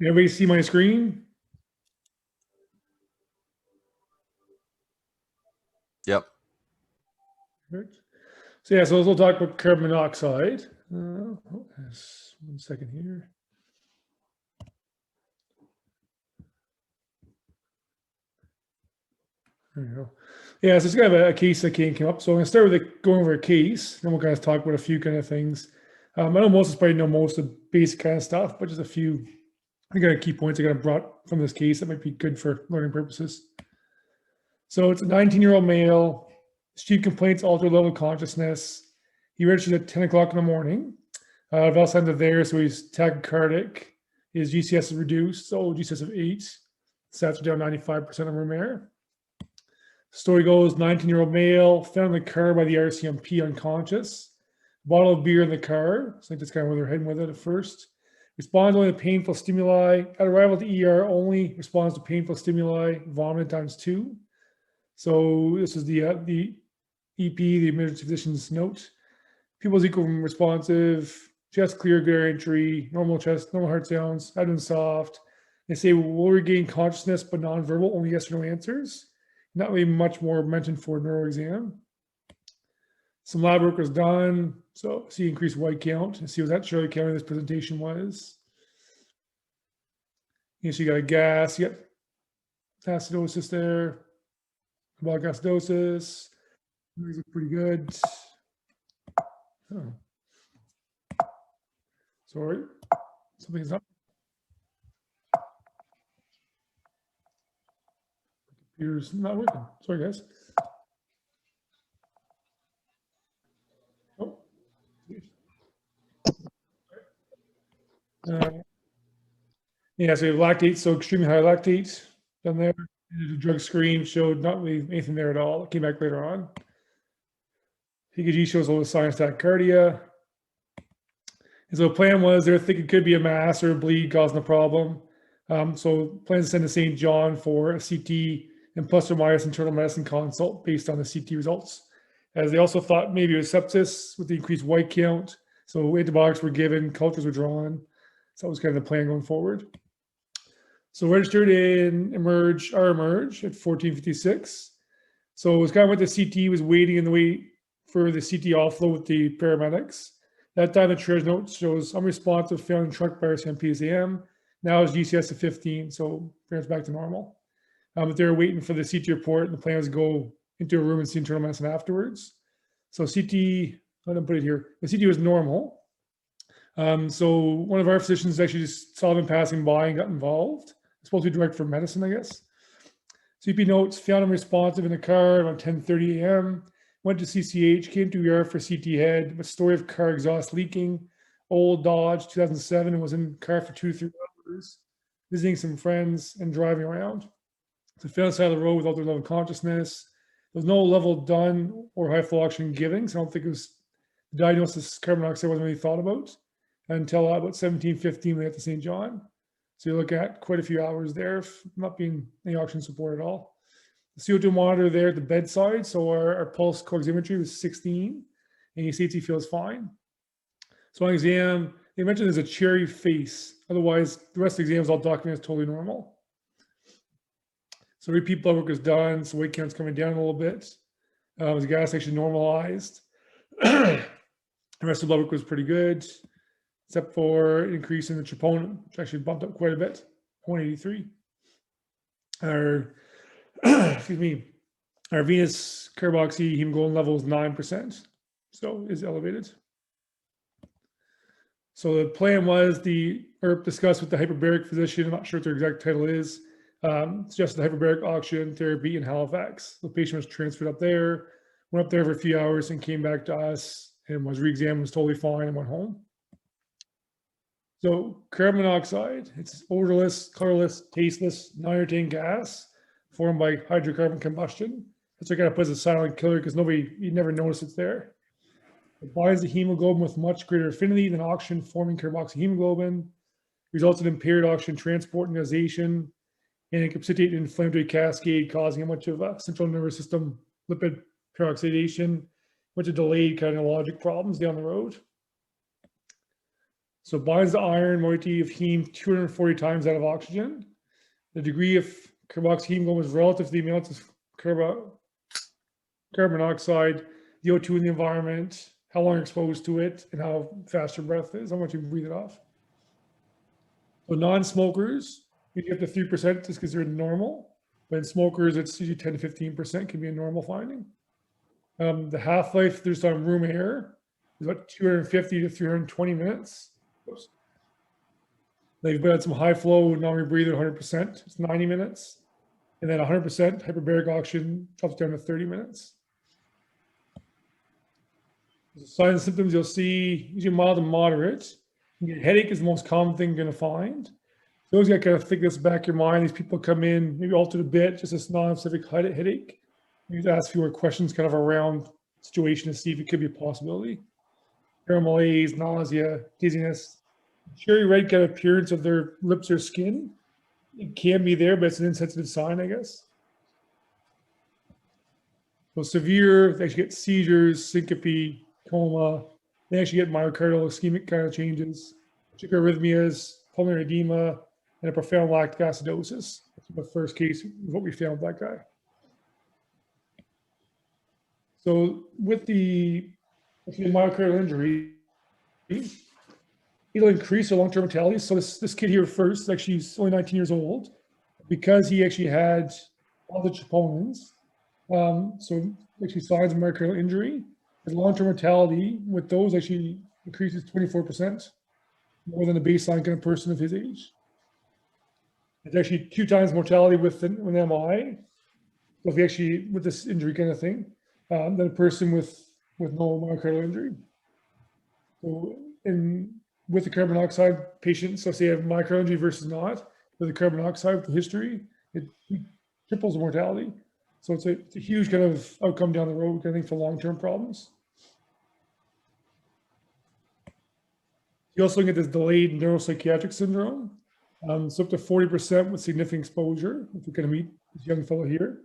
Everybody see my screen? Yep. Perfect. So yeah, so we'll talk about carbon monoxide. One second here. There you go. Yeah, so it's kind of a case that came up. So I'm gonna start with going over a case, then we'll kind of talk about a few kind of things. I know most of us probably know most of the basic kind of stuff, but just a few, I got key points I got brought from this case that might be good for learning purposes. So it's a 19-year-old male. His chief complaints altered level of consciousness. He registered at 10 o'clock in the morning. Valve signs are there, so he's tachycardic. His GCS is reduced, so GCS of 8. Sats are down 95% of room air. Story goes, 19-year-old male found in the car by the RCMP unconscious. Bottle of beer in the car. So I think that's kind of where they're heading with it at first. Responds only to painful stimuli. At arrival at the ER, only responds to painful stimuli. Vomited ×2. So this is the EP, the emergency physician's note. Pupils equal responsive. Chest clear, good air entry. Normal chest, normal heart sounds. Abdomen soft. They say will regain consciousness, but non-verbal. Only yes or no answers. Not really much more mentioned for neuro exam. Some lab work was done. So see increased white count and see what that Shirley County this presentation was. You got a gas, you got acidosis there. Metabolic acidosis. These look pretty good. Oh. Sorry, something's up. Computer's not working. Sorry, guys. Oh. Yeah, so we have lactate, so extremely high lactate down there. The drug screen showed not really anything there at all. It came back later on. EKG shows a little signs of tachycardia. And so the plan was they were thinking it could be a mass or a bleed causing the problem. So plan to send to St. John for a CT and plus or minus internal medicine consult based on the CT results. As they also thought maybe it was sepsis with the increased white count. So antibiotics were given, cultures were drawn. So that was kind of the plan going forward. So registered in Emerge at 1456. So it was kind of what the CT was waiting in the wait for the CT offload with the paramedics. That time the triage note shows unresponsive, failing truck by RCMP PSAM. Now it's GCS of 15, so parents back to normal. But they were waiting for the CT report, and the plan was to go into a room and see internal medicine afterwards. So CT, I'm gonna put it here. The CT was normal. So one of our physicians actually just saw them passing by and got involved. It's supposed to be direct from medicine, I guess. CP notes, found him responsive in the car around 10:30 a.m. Went to CCH, came to ER for CT head, a story of car exhaust leaking, old Dodge, 2007, and was in the car for 2 to 3 hours, visiting some friends and driving around. So found side of the road without their level of consciousness. There was no level done or high flow oxygen giving, so I don't think it was the diagnosis carbon monoxide wasn't really thought about until about 17:15 when we got to St. John. So you look at quite a few hours there, not being any oxygen support at all. The CO2 monitor there at the bedside, so our pulse co-oximetry was 16, and you see he feels fine. So on exam, they mentioned there's a cherry face. Otherwise, the rest of the exam is all documented as totally normal. So repeat blood work was done, so weight count's coming down a little bit. His gas actually normalized. The rest of the blood work was pretty good, except for an increase in the troponin, which actually bumped up quite a bit, 0.83. Excuse me, our venous carboxy hemoglobin level is 9%, so is elevated. So the plan was the ERP discussed with the hyperbaric physician, I'm not sure what their exact title is, suggested the hyperbaric oxygen therapy in Halifax. The patient was transferred up there, went up there for a few hours and came back to us and was re-examined, was totally fine and went home. So carbon monoxide, it's odorless, colorless, tasteless, non-irritating gas formed by hydrocarbon combustion. That's what kind of puts a silent killer because you never notice it's there. It binds the hemoglobin with much greater affinity than oxygen forming carboxyhemoglobin, results in impaired oxygen transport and ionization, and it can precipitate an inflammatory cascade causing a much of a central nervous system lipid peroxidation, which is delayed kind of logic problems down the road. So it binds the iron moiety of heme 240 times that of oxygen. The degree of carboxyhemoglobin is relative to the amount of carbon monoxide, the O2 in the environment, how long you're exposed to it, and how fast your breath is, how much you breathe it off. So non-smokers, you get to 3% is considered normal. But in smokers, it's usually 10 to 15% can be a normal finding. The half-life just on room air is about 250 to 320 minutes. Oops. They've got some high flow non-rebreather 100%, it's 90 minutes. And then 100% hyperbaric oxygen drops down to 30 minutes. The signs and symptoms you'll see, usually mild and moderate. Headache is the most common thing you're going to find. You always got to kind of think this back in your mind. These people come in, maybe altered a bit, just this non-specific headache. You need to ask fewer questions kind of around the situation to see if it could be a possibility. Malaise, nausea, dizziness. Cherry red kind of appearance of their lips or skin. It can be there, but it's an insensitive sign, I guess. So severe, they actually get seizures, syncope, coma. They actually get myocardial ischemic kind of changes, arrhythmias, pulmonary edema, and a profound lactic acidosis. That's the first case of what we found with that guy. So with the myocardial injury, it'll increase the long-term mortality. So this kid here first, actually he's only 19 years old, because he actually had all the troponins. So actually signs of myocardial injury, his long-term mortality with those actually increases 24% more than a baseline kind of person of his age. It's actually 2 times mortality with an MI. So if you actually, with this injury kind of thing, than a person with no myocardial injury. So with the carbon monoxide patients, so say you have myocardial injury versus not, with the carbon monoxide with the history, it triples the mortality. So it's a huge kind of outcome down the road, I think, for long-term problems. You also get this delayed neuropsychiatric syndrome. So up to 40% with significant exposure, if you're going to meet this young fellow here.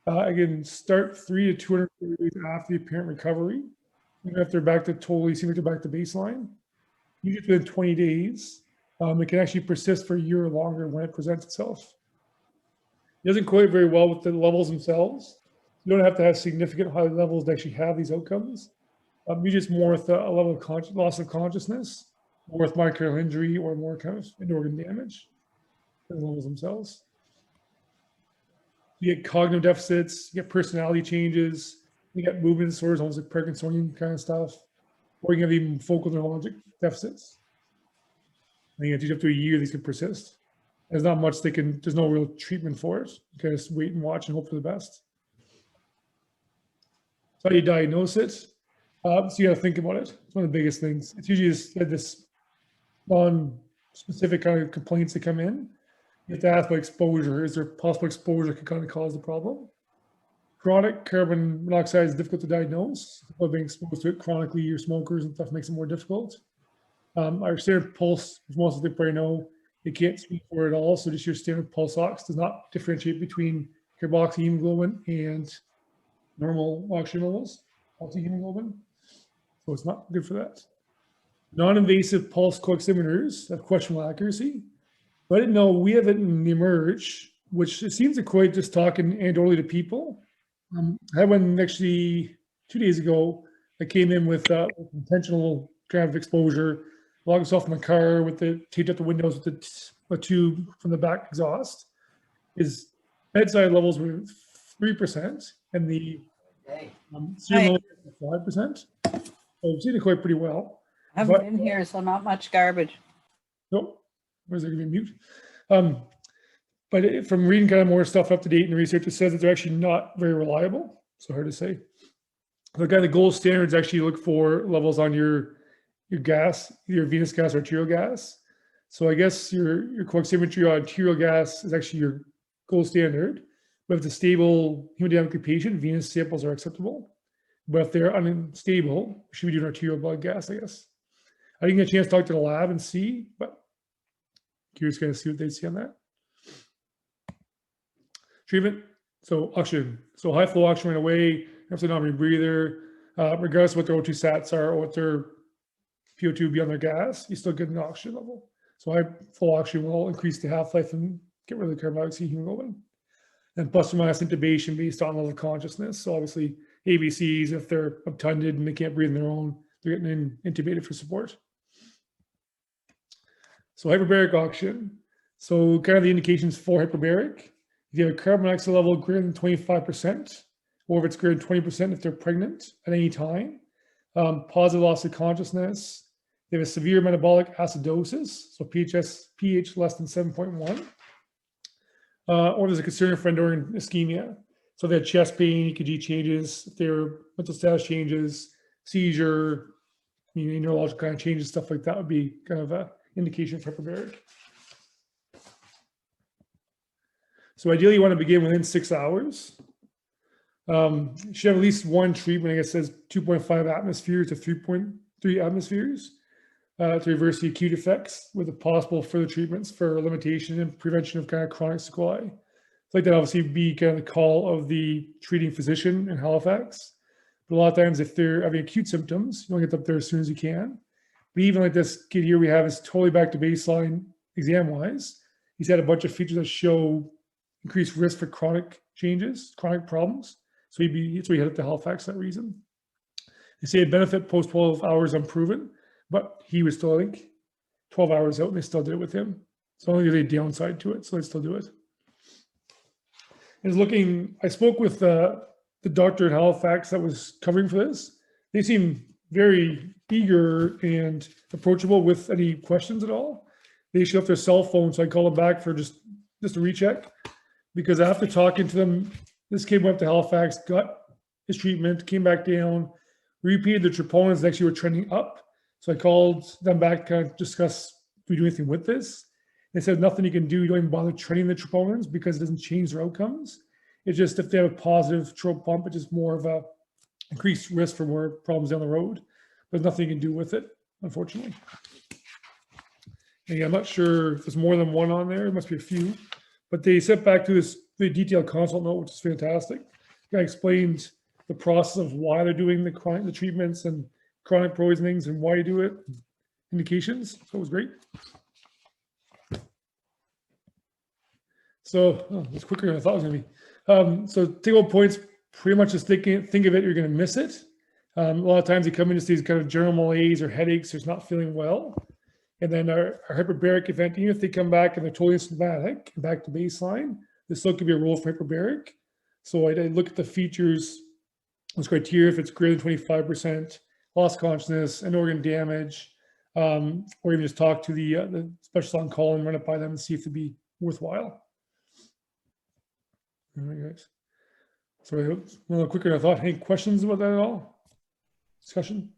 Again, start 3 to 230 days after the apparent recovery. Even if they're back to totally, seem like they're back to baseline. Usually within 20 days, it can actually persist for a year or longer when it presents itself. It doesn't correlate very well with the levels themselves. You don't have to have significant high levels to actually have these outcomes. You just more with a level of loss of consciousness, more with myocardial injury, or more kind of end-organ damage than the levels themselves. You get cognitive deficits, you get personality changes, you get movement disorders, almost like Parkinsonian kind of stuff, or you can have even focal neurologic deficits. I think up to a year these can persist. There's not much there's no real treatment for it. You can just wait and watch and hope for the best. So how do you diagnose it? So you got to think about it. It's one of the biggest things. It's usually this non-specific kind of complaints that come in. You have to ask about exposure. Is there possible exposure that could kind of cause the problem? Chronic carbon monoxide is difficult to diagnose. People being exposed to it chronically, or smokers and stuff makes it more difficult. Our standard pulse, which most of the people probably know, they can't speak for it at all. So just your standard pulse ox does not differentiate between carboxyhemoglobin and normal oxygen levels, hemoglobin. So it's not good for that. Non-invasive pulse coximeters have questionable accuracy. But I didn't know we have it in the eMERGE, which it seems to equate just talking anecdotally to people. I had one actually 2 days ago that came in with intentional kind of exposure, locked himself in the car with the taped up the windows with the tube from the back exhaust. His bedside levels were 3%, and the serum levels were 5%. So it seemed to equate pretty well. I haven't been here, so not much garbage. Nope. Where's it going to be mute? But from reading kind of more stuff up to date in the research, it says that they're actually not very reliable. So hard to say. The gold standards actually look for levels on your gas, your venous gas or arterial gas. So I guess your coximetry on arterial gas is actually your gold standard. But if it's a stable hemodynamic patient, venous samples are acceptable. But if they're unstable, we should be doing arterial blood gas, I guess. I didn't get a chance to talk to the lab and see, but curious kind of see what they see on that. Treatment, so oxygen. So high flow oxygen right away, absolutely not rebreather, regardless of what their O2 sats are or what their PO2 beyond their gas, you still get an oxygen level. So high full oxygen will increase the half-life and get rid of the carbon dioxide hemoglobin. And plus or minus intubation based on level of consciousness. So obviously ABCs, if they're obtunded and they can't breathe on their own, they're getting intubated for support. So hyperbaric oxygen. So kind of the indications for hyperbaric. If you have a carbon dioxide level greater than 25%, or if it's greater than 20% if they're pregnant at any time, positive loss of consciousness, they have a severe metabolic acidosis, so pH less than 7.1, or there's a concern for enduring ischemia. So they had chest pain, EKG changes, if their mental status changes, seizure, neurological kind of changes, stuff like that would be kind of an indication for hyperbaric. So ideally you want to begin within 6 hours. You should have at least one treatment, I guess it says 2.5 atmospheres to 3.3 atmospheres to reverse the acute effects with the possible further treatments for limitation and prevention of kind of chronic sequelae. So like that obviously be kind of the call of the treating physician in Halifax. But a lot of times if they're having acute symptoms, you want to get up there as soon as you can. But even like this kid here we have is totally back to baseline exam-wise. He's had a bunch of features that show increased risk for chronic changes, chronic problems. So that's why he headed to Halifax for that reason. They say a benefit post 12 hours unproven, but he was still, I think, 12 hours out and they still did it with him. So only the downside to it, so they still do it. I spoke with the doctor in Halifax that was covering for this. They seem very eager and approachable with any questions at all. They shut off their cell phone, so I called them back for just a recheck. Because after talking to them, this kid went up to Halifax, got his treatment, came back down, repeated the troponins that actually were trending up. So I called them back to kind of discuss, do we do anything with this? They said nothing you can do. You don't even bother trending the troponins because it doesn't change their outcomes. It's just if they have a positive trope pump, it's just more of a increased risk for more problems down the road. There's nothing you can do with it, unfortunately. And yeah, I'm not sure if there's more than one on there. There must be a few. But they sent back to the detailed consult note, which is fantastic. I explained the process of why they're doing the treatments and chronic poisonings and why you do it, indications. So it was great. So it's quicker than I thought it was going to be. So take-home points, pretty much just think of it, you're going to miss it. A lot of times you come in just these kind of general malaise or headaches, or not feeling well. And then our hyperbaric event, even if they come back and they're totally symptomatic, back to baseline, this still could be a role for hyperbaric. So I look at the features, those criteria, if it's greater than 25%, lost consciousness, and organ damage, or even just talk to the specialist on call and run it by them and see if it'd be worthwhile. All right, guys. So a little quicker than I thought. Any questions about that at all? Discussion?